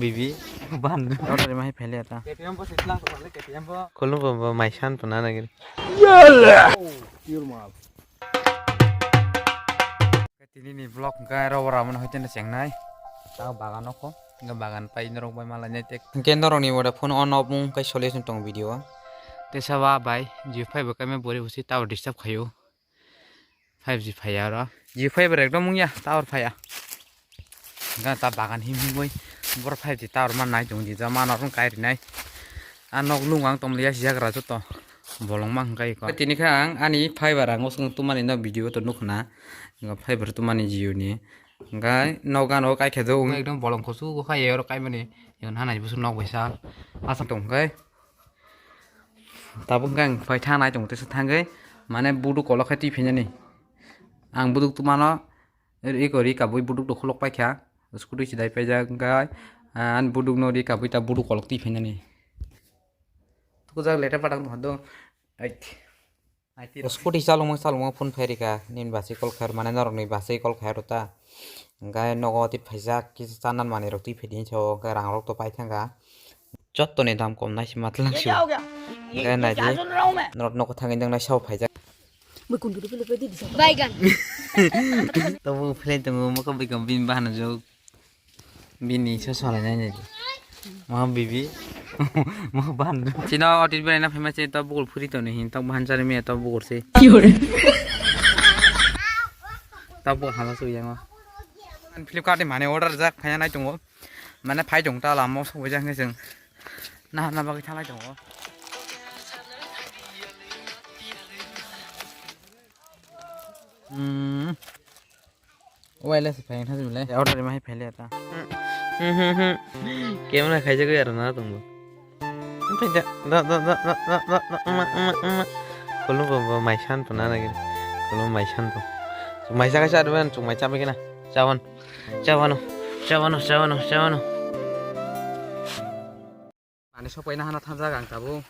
bibi ban đó là mai phải lihat ta kalau bawa maisan pernah lagi ini nih vlog nggak rawan hujan siang nai tahu bagan aku nggak bagan pai norong pai malah nyetek mungkin norong nih udah phone on off mung kai solution tong video tesawa bai G5 bakai me bori husi tahu disturb kayu 5G fire đó G5 ekdom mung ya tahu fire nggak ta bagan him boy bor 5G tahu mana jong di zaman orang kaya ini anok lungang tom lihat sih jaga ratu toh bolong mang kai ko tini kang ani fiber angos tuman ini video to nukna nggak fiber tuman jiu ni nggak nogan o kai kedo ekdom bolong kosu ko kai ero kai mani yon hana jibu nok besal asam tong kai tabung kang fai thang nai tong te thang kai mane budu kolok kai ti phenya ni ang buduk tumano ri kori kabui buduk do kholok pai kya skudu sidai pai ja ngai an buduk no ri kabui ta buduk kolok ti phenya ni tuh jaga letter padang tuh dong, skuti salung pun ferika, nin basi kol khair mana norong nih basi kol khair uta, enggak nogo tip pajak kisah sanan mana roti fedin cow, enggak orang rok to pai thangga, jot to nih dam kom nasi matlang sih, enggak nasi, norok nogo thangin dong nasi cow pajak, Baygan. tahu plan tunggu mau ke bin bahan aja, bini soalnya nih, mau bibi. mau ban Cina audit berani famous itu bukul puri tuh nih tak bahan cari mie atau bukul sih tak bukul halas tuh yang mah Flipkart mana order jak kayaknya naik tunggu mana pai jong ta lama so wajah ngeseng nah bagi chalai tunggu Wales pengen hasil boleh order di mana pilih ta gimana kayak jago ya rana tunggu kalau bawa maisan pernah lagi kalau maisan tuh maisa kasih ada kan cuma capek kena cawan mana sopai nah anak thamsa gang tabu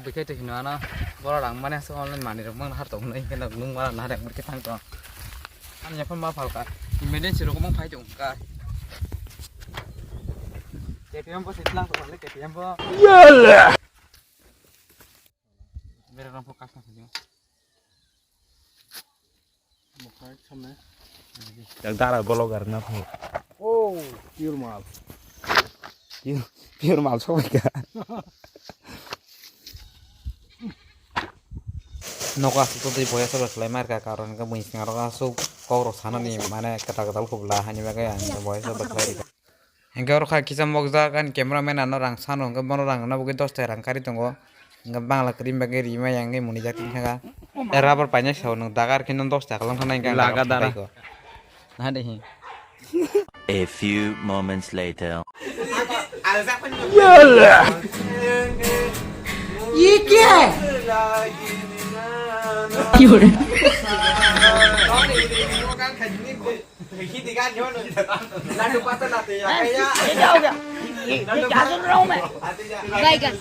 bekai tuh hina na bola orang mana soal mana rumah har tuh nih kena gunung mana nah yang mereka tang tuh anaknya pun mau falka emergency lo ngomong pai jong ka KTM po sitlang to wala KTM po yala meron ang focus na sa mukha samne Dagdara blogger na po. Oh, pure mal so ka. Nokas itu di boya sebab lemar ka karon ka muis ngaro ka so koro sana ni mana kata-kata ko belah hanya bagai yang boya sebab lemar Enggak orang kisah mogza kan kameramen anu orang sana enggak mau orang na bukan tos terang kari tunggu enggak bangla krim bagai rima yang enggak muni jati enggak era berbanyak sahun dagar kinon tos tak lang sana enggak Laga darah. Nah deh A few moments later. Yalla. Iki. Yore. Khi thì gan nhớ rồi là được bắt là thì cái nhá cái đâu kìa cái cá run rau mày Baygan.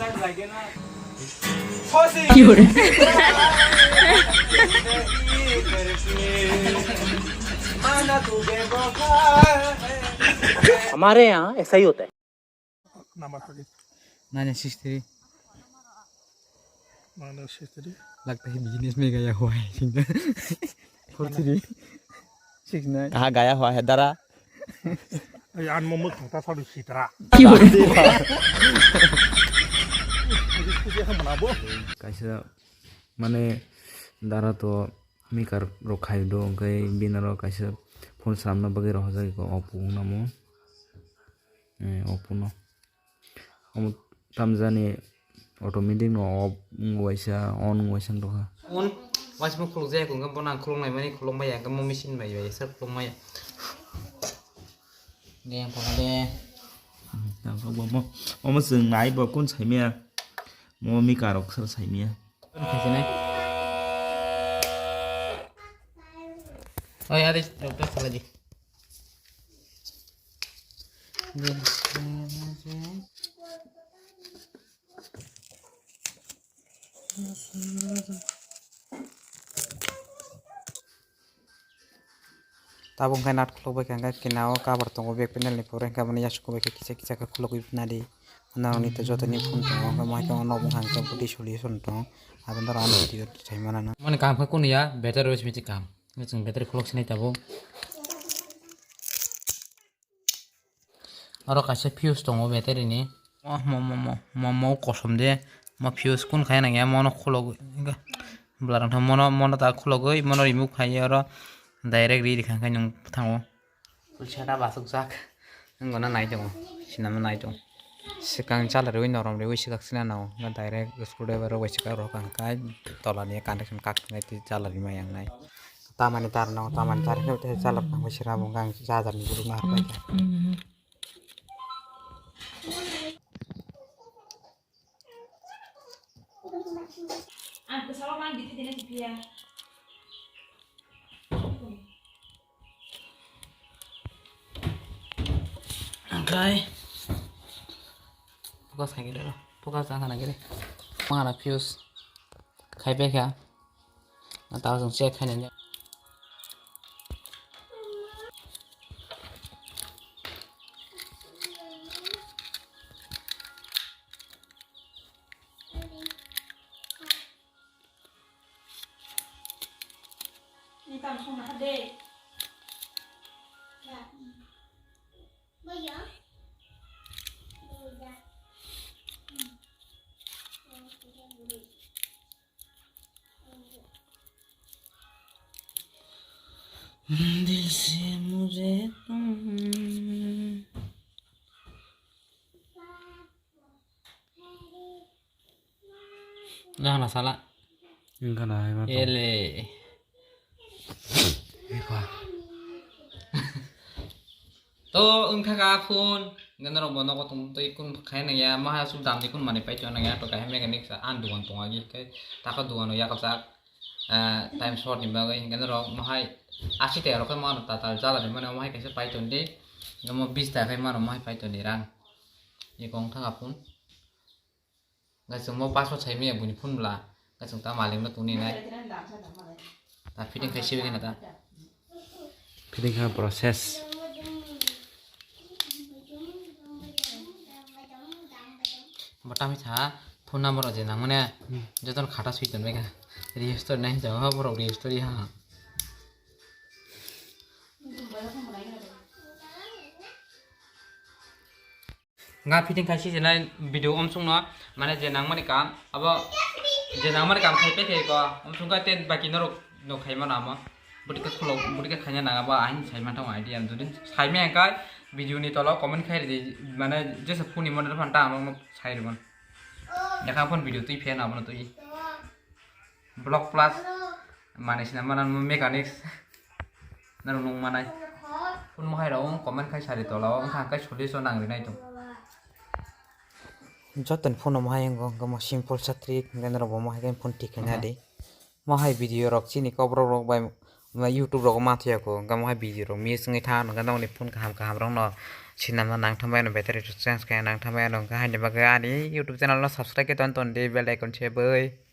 Yore. हमारे यहाँ ऐसा ही होता है nanya sistri Mana sistri? लगता है business में गया हुआ है Fortiri 69 Kah gaya huah hedara. Ay an mo khata sa sitra. Kaisa mane dara to mikar rokhai do gai binaro kaisa phone samna bagi roh jai ko Oppo namo Oppo no om tamjani automatic no off waisa on waisa do ha on was mo khulung jai ko ngam bonang khulung nai mani khulung mai ngam mo machine mai bai sar khulung mai đen còn đen ta ko mo sừng nai bo kun sai mia mo mi ka rok sar sai mia phải thế này ôi ada dokter salah lagi tabung kai nat khulok bai kangka kinao cover tongo back panel ni pore kang mani yasuk bai kisa kisa ka khulok nadi nang ni to joto ni phone tongo ka mai ka nobung hangka budi solution tong abon daro an video thai mana mani kam ka kunia battery wis miti kam ngajeng battery khulok sinai tabo aro kaisa fuse tongo battery ni mo kosom de mo fuse kun khai na ya mono khulok blarang tham mono ta khulogoi mono remove khai aro direct ri khang khai nung thango pulsada basuk jak ngona nai tongo sinama nai tong sikang chala roi norom re wisi kak sina nao na direct screwdriver ro wisi ka ro kang kai tolani connection kak ngai ti chala ri mayang nai tamani tar nao tamani tar ne te chala kang wisi ra bong kang jajar ni guru mar pai Okay. Bukas kayak gitu loh. Bukas jangan lagi deh. Mana fuse? Kayak bek ya. Nggak tahu langsung cek kan aja. Ini tam không là HD. Bây giờ दिल से मुझे jangan salah. Enggak lah, emang. Ele. To ka phone ngana ro bono ko tum to ikun khai na ya ma su dam ikun mane pai chona ya to ka mechanic sa an duan tong agi kai ta ka duan ya ka sa time short ni ba gai ngana ro ma hai 80 ta ro ka ma ta ta jala ni mane ma hai ka se pai chon de ngamo 20 ta kai ma ro ma hai pai chon ni rang ye kong tha ka phone ga sung mo password chai me buni phone bla ga sung ta maling na tu ni nai ta fitting kai se na ta Fitting kan proses. बटा में था phone number अजे ना मने जतन खाता switch में का रजिस्टर नहीं जगह पर रजिस्टर यहाँ nggak fitting kasih jenai video omsung no mana jenang mana kam apa jenang mana kam khai pe ke ko omsung ka ten baki no no khai mana ma budi ka khulo budi ka khanya na ba ain sai ma thong idea am judin sai me ka video ni tolo comment khai ri mana jesa phone ni mon fan ta am sai ri mon দেখা phone video তুই fan আপন তুই block plus মানে সিনা মানে mechanics না নং মানাই phone মহাই রাও comment খাই সারি তলাও ওখা কাই সলিউশন নাংরি নাই তো जतन फोन महाय गम सिंपल सात्री गनर ब महाय गन फोन ठीक ना दे महाय वीडियो रक चिनि कब्र रक बाय YouTube रक माथिया को गम महाय वीडियो रक मी संगे था गन नि फोन काम रंग न सिनामा नांग थांबाय न बैटरी चेंज का नांग थांबाय न का हानि बागे आनि YouTube चैनल न सब्सक्राइब के तन दे बेल आइकन से बै